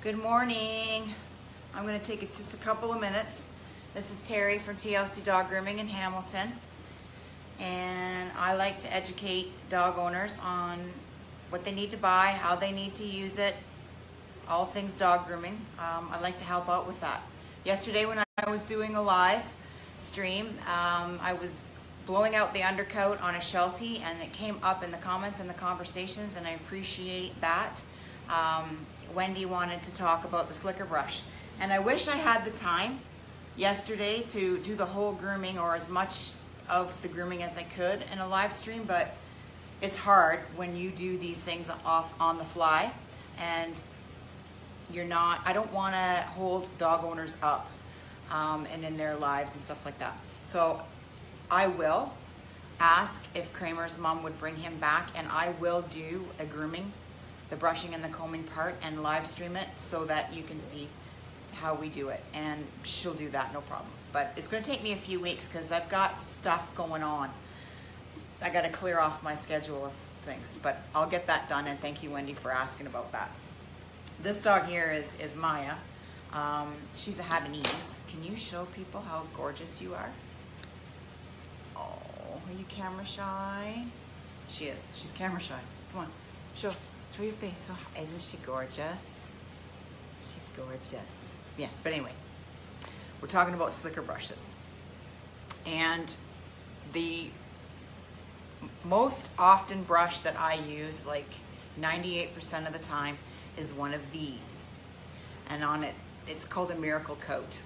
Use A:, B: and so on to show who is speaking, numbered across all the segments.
A: Good morning. I'm going to take just a couple of minutes. This is Terrie from TLC Dog Grooming in Hamilton, and I like to educate dog owners on what they need to buy, how they need to use it, all things dog grooming. I like to help out with that. Yesterday when I was doing a live stream, I was blowing out the undercoat on a Sheltie, and it came up in the comments and the conversations, and I appreciate that. Wendy wanted to talk about the slicker brush, and I wish I had the time yesterday to do the whole grooming or as much of the grooming as I could in a live stream, but it's hard when you do these things off on the fly, and I don't want to hold dog owners up and in their lives and stuff like that. So I will ask if Kramer's mom would bring him back, and I will do a grooming, the brushing and the combing part, and live stream it so that you can see how we do it, and she'll do that, no problem. But it's going to take me a few weeks because I've got stuff going on. I got to clear off my schedule of things, but I'll get that done, and thank you, Wendy, for asking about that. This dog here is Maya. She's a Havanese. Can you show people how gorgeous you are? Oh, are you camera shy? She is. She's camera shy. Come on, show your face. Oh, isn't she gorgeous? She's gorgeous. Yes, but anyway, we're talking about slicker brushes. And the most often brush that I use, like 98% of the time, is one of these. And on it, it's called a Miracle Coat,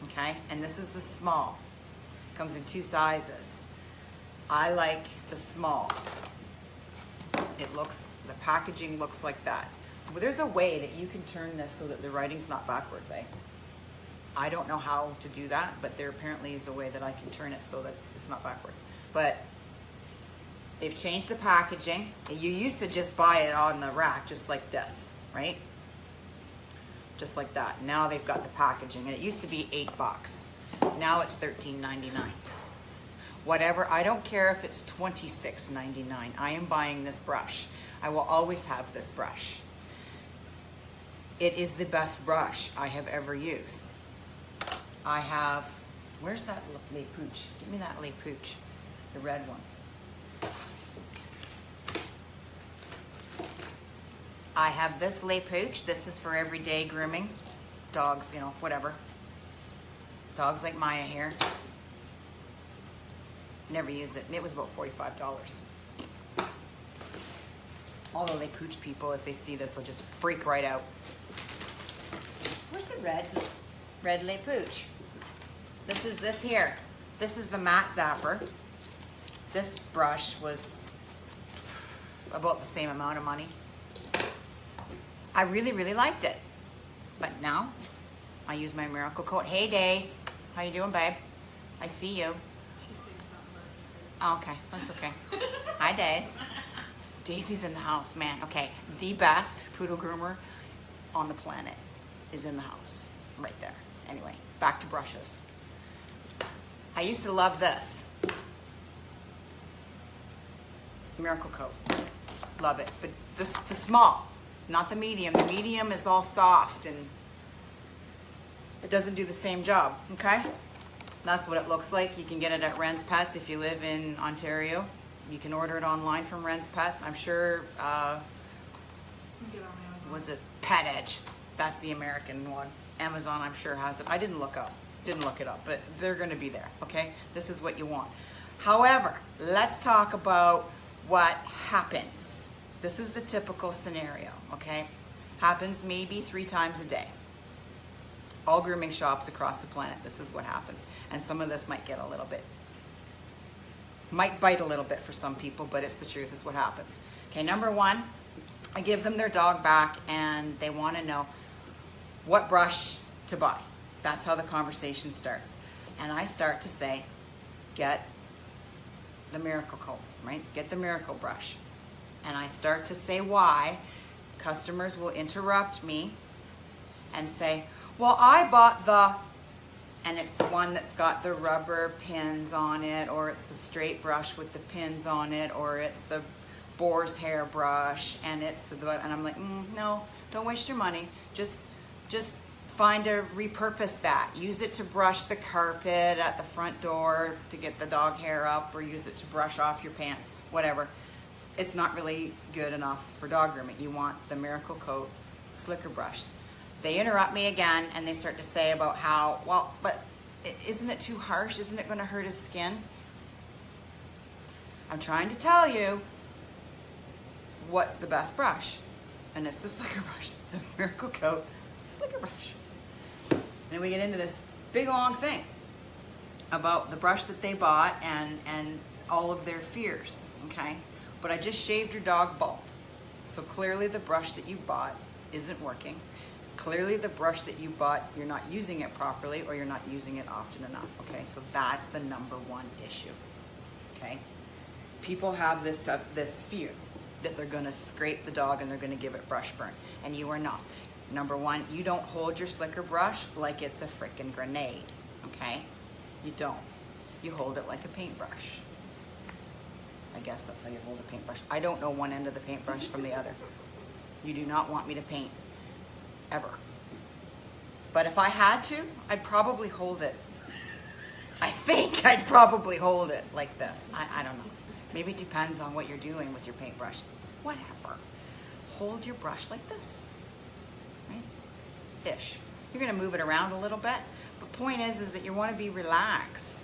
A: okay? And this is the small. Comes in 2 sizes. I like the small. The packaging looks like that. Well, there's a way that you can turn this so that the writing's not backwards, eh? I don't know how to do that, but there apparently is a way that I can turn it so that it's not backwards. But they've changed the packaging. You used to just buy it on the rack, just like this, right? Just like that. Now they've got the packaging, and it used to be $8. Now it's $13.99. Whatever, I don't care if it's $26.99. I am buying this brush. I will always have this brush. It is the best brush I have ever used. I have, where's that Le Pooch? Give me that Le Pooch, the red one. I have this Le Pooch. This is for everyday grooming. Dogs, you know, whatever. Dogs like Maya here. Never use it, and it was about $45. Although they pooch people, if they see this, will just freak right out. Where's the red Le Pooch? This is this here. This is the matte zapper. This brush was about the same amount of money. I really, really liked it. But now, I use my Miracle Coat. Hey, Days. How you doing, babe? I see you.
B: She's saying something about
A: Oh, okay, that's okay. Hi, Days. Daisy's in the house, man. Okay, the best poodle groomer on the planet is in the house, right there. Anyway, back to brushes. I used to love this. Miracle Coat. Love it. But the small, not the medium. The medium is all soft and it doesn't do the same job, okay? That's what it looks like. You can get it at Ren's Pets if you live in Ontario. You can order it online from Ren's Pets. I'm sure, was it Pet Edge? That's the American one. Amazon, I'm sure, has it. I didn't look it up, but they're gonna be there, okay? This is what you want. However, let's talk about what happens. This is the typical scenario, okay? Happens maybe 3 times a day. All grooming shops across the planet, this is what happens. And some of this might get a little bit, might bite a little bit for some people, but it's the truth, it's what happens. Okay, number 1, I give them their dog back and they want to know what brush to buy. That's how the conversation starts. And I start to say, get the Miracle Coat, right? Get the Miracle brush. And I start to say why. Customers will interrupt me and say, well, I bought the, and it's the one that's got the rubber pins on it, or it's the straight brush with the pins on it, or it's the boar's hair brush, and it's and I'm like, no, don't waste your money. Just just find a repurpose that. Use it to brush the carpet at the front door to get the dog hair up, or use it to brush off your pants, whatever. It's not really good enough for dog grooming. You want the Miracle Coat slicker brush. They interrupt me again and they start to say about how, well, but isn't it too harsh? Isn't it going to hurt his skin? I'm trying to tell you what's the best brush, and it's the slicker brush, the Miracle Coat slicker brush. And we get into this big long thing about the brush that they bought and all of their fears, okay? But I just shaved your dog bald. So clearly the brush that you bought isn't working. Clearly the brush that you bought, you're not using it properly, or you're not using it often enough, okay? So that's the number one issue, okay? People have this fear that they're gonna scrape the dog and they're gonna give it brush burn, and you are not. Number one, you don't hold your slicker brush like it's a frickin' grenade, okay? You don't. You hold it like a paintbrush. I guess that's how you hold a paintbrush. I don't know one end of the paintbrush from the other. You do not want me to paint, ever. But if I had to, I'd probably hold it. I think I'd probably hold it like this. I don't know. Maybe it depends on what you're doing with your paintbrush. Whatever. Hold your brush like this, right? Ish. You're gonna move it around a little bit, but point is that you want to be relaxed.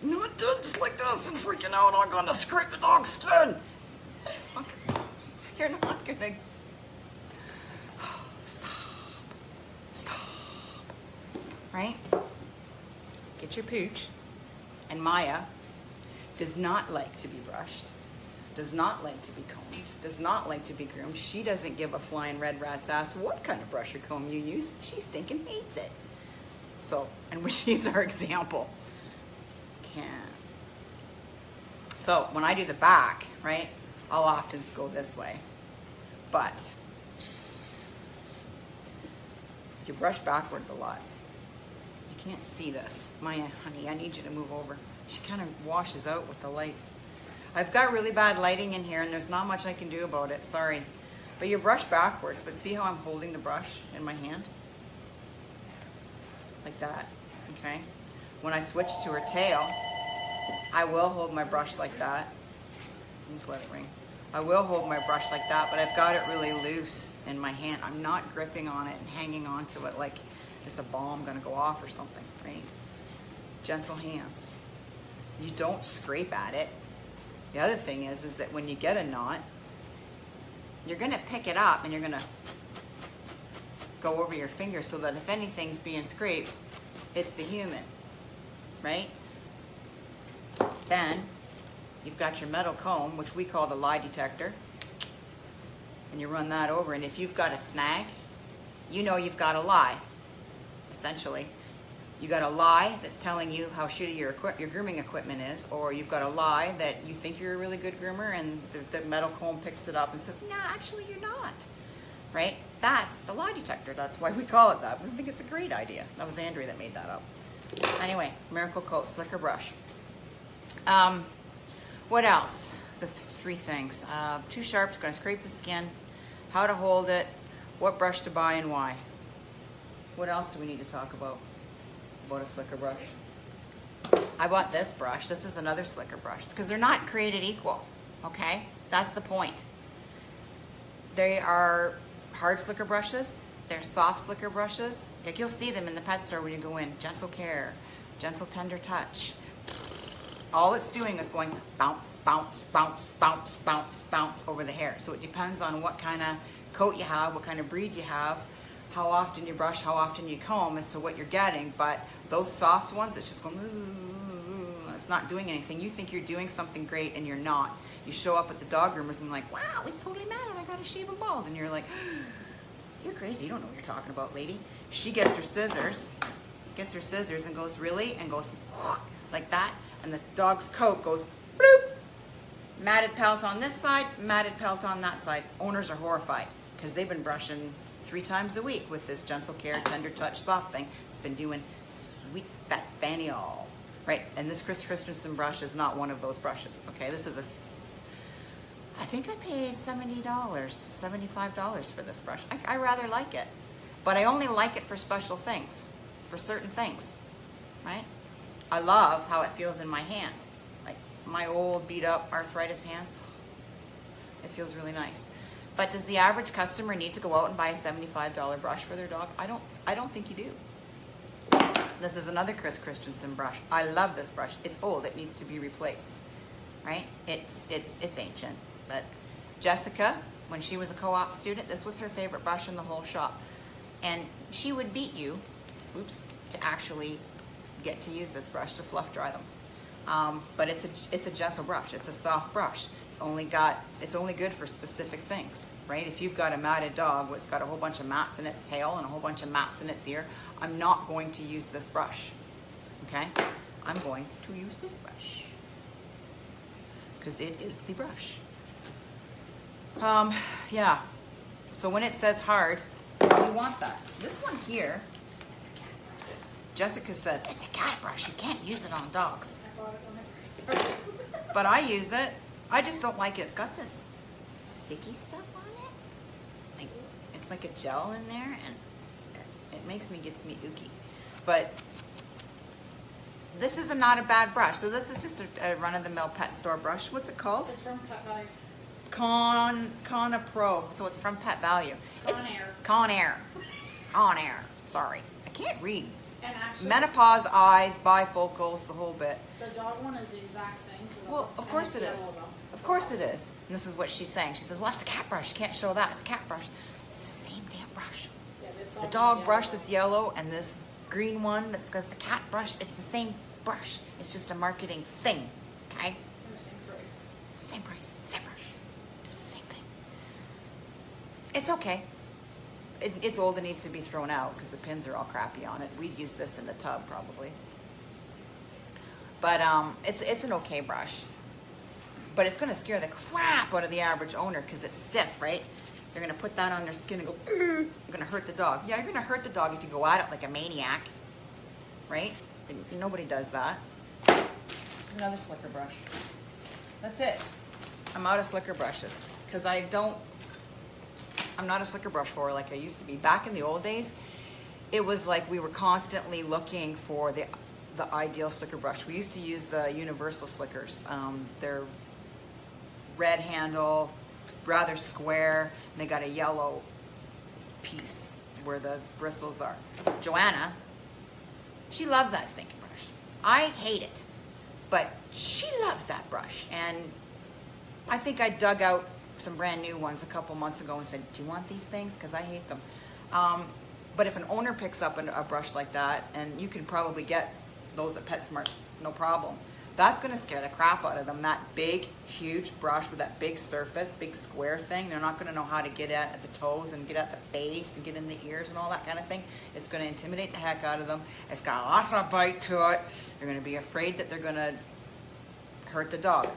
A: Not just like this and freaking out. I'm gonna scrape the dog's skin. You're not gonna. Stop. Right? Get your pooch. And Maya does not like to be brushed, does not like to be combed, does not like to be groomed. She doesn't give a flying red rat's ass what kind of brush or comb you use. She stinking hates it. So, and she's our example. So when I do the back, right, I'll often go this way. But you brush backwards a lot. You can't see this. Maya, honey, I need you to move over. She kind of washes out with the lights. I've got really bad lighting in here and there's not much I can do about it, sorry. But you brush backwards, but see how I'm holding the brush in my hand? Like that, okay? When I switch to her tail, I will hold my brush like that. Just let it ring. I will hold my brush like that, but I've got it really loose in my hand. I'm not gripping on it and hanging on to it like it's a bomb gonna go off or something, right? Gentle hands. You don't scrape at it. The other thing is that when you get a knot, you're gonna pick it up and you're gonna go over your finger so that if anything's being scraped, it's the human, right? Then you've got your metal comb, which we call the lie detector, and you run that over, and if you've got a snag, you know you've got a lie, essentially. You got a lie that's telling you how shitty your grooming equipment is, or you've got a lie that you think you're a really good groomer and the metal comb picks it up and says, nah, actually you're not, right? That's the lie detector. That's why we call it that. I think it's a great idea. That was Andrea that made that up. Anyway, Miracle Coat Slicker Brush. What else? The three things. Too sharp, it's going to scrape the skin. How to hold it. What brush to buy and why. What else do we need to talk about a slicker brush? I bought this brush. This is another slicker brush because they're not created equal, okay? That's the point. They are hard slicker brushes. They're soft slicker brushes. Like you'll see them in the pet store when you go in. Gentle care, gentle tender touch. All it's doing is going bounce, bounce, bounce, bounce, bounce, bounce over the hair. So it depends on what kind of coat you have, what kind of breed you have, how often you brush, how often you comb as to what you're getting. But those soft ones, it's just going, it's not doing anything. You think you're doing something great and you're not. You show up at the dog groomers and like, wow, he's totally mad and I got to shave him bald. And you're like, you're crazy. You don't know what you're talking about, lady. She gets her scissors and goes, really? And goes like that. And the dog's coat goes bloop. Matted pelt on this side, matted pelt on that side. Owners are horrified because they've been brushing 3 times a week with this gentle care, tender touch, soft thing. It's been doing sweet fat fanny all, right? And this Chris Christensen brush is not one of those brushes, okay? This is I think I paid $70, $75 for this brush. I rather like it. but I only like it for special things, for certain things, right? I love how it feels in my hand. Like my old beat up arthritis hands, it feels really nice. But does the average customer need to go out and buy a $75 brush for their dog? I don't think you do. This is another Chris Christensen brush. I love this brush. It's old, it needs to be replaced, right? It's ancient, but Jessica, when she was a co-op student, this was her favorite brush in the whole shop. And she would beat you, to actually get to use this brush to fluff dry them. But it's a gentle brush. It's a soft brush. It's only good for specific things, right? If you've got a matted dog that's got a whole bunch of mats in its tail and a whole bunch of mats in its ear, I'm not going to use this brush, okay? I'm going to use this brush because it is the brush. Yeah. So when it says hard, you want that. This one here, it's a cat brush. Jessica says it's a cat brush. You can't use it on dogs.
B: I bought it when I first started.
A: But I use it. I just don't like it. It's got this sticky stuff on it. Like it's like a gel in there, and it gets me ooky. But this is not a bad brush. So this is just a run-of-the-mill pet store brush. What's it called?
B: It's from Pet Value.
A: Conna Pro. So it's from Pet Value. Conair. Sorry, I can't read.
B: And actually,
A: Menopause, eyes, bifocals, the whole bit.
B: the dog one is the exact same.
A: Well, of course it is. Of course it is. And this is what she's saying. She says, well, it's a cat brush. You can't show that. It's a cat brush. It's the same damn brush.
B: Yeah,
A: The dog brush that's yellow and this green one that's got the cat brush, it's the same brush. It's just a marketing thing, okay? Same price, same brush. Just the same thing. It's okay. It's old and needs to be thrown out because the pins are all crappy on it. We'd use this in the tub probably. But it's an okay brush. But it's gonna scare the crap out of the average owner because it's stiff, right? They're gonna put that on their skin and go, you're gonna hurt the dog. Yeah, you're gonna hurt the dog if you go at it like a maniac, right? And nobody does that. There's another slicker brush. That's it. I'm out of slicker brushes because I'm not a slicker brush whore like I used to be. Back in the old days, it was like we were constantly looking for the ideal slicker brush. We used to use the universal slickers. They're red handle, rather square, and they got a yellow piece where the bristles are. Joanna, she loves that stinking brush. I hate it, but she loves that brush. And I think I dug out some brand new ones a couple months ago and said, do you want these things? Because I hate them. But if an owner picks up a brush like that, and you can probably get those at PetSmart, no problem. That's gonna scare the crap out of them. That big, huge brush with that big surface, big square thing, they're not gonna know how to get at the toes and get at the face and get in the ears and all that kind of thing. It's gonna intimidate the heck out of them. It's got lots of bite to it. They're gonna be afraid that they're gonna hurt the dog.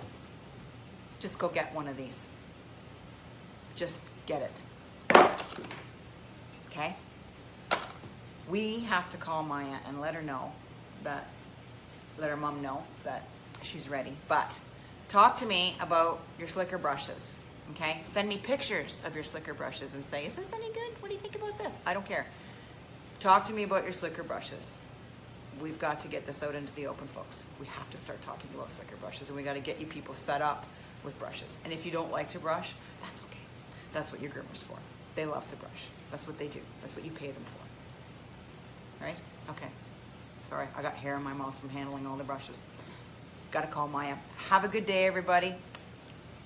A: Just go get one of these. Just get it. Okay? We have to call Maya and let her mom know that she's ready. But talk to me about your slicker brushes, okay? Send me pictures of your slicker brushes and say, is this any good? What do you think about this? I don't care. Talk to me about your slicker brushes. We've got to get this out into the open, folks. We have to start talking about slicker brushes, and we got to get you people set up with brushes. And if you don't like to brush, that's okay. That's what your groomer's for. They love to brush. That's what they do. That's what you pay them for. Right? Okay. Sorry, I got hair in my mouth from handling all the brushes. Gotta call Maya. Have a good day, everybody.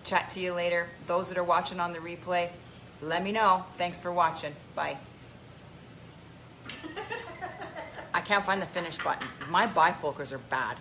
A: Chat to you later. Those that are watching on the replay, let me know. Thanks for watching. Bye. I can't find the finish button. My bifocals are bad.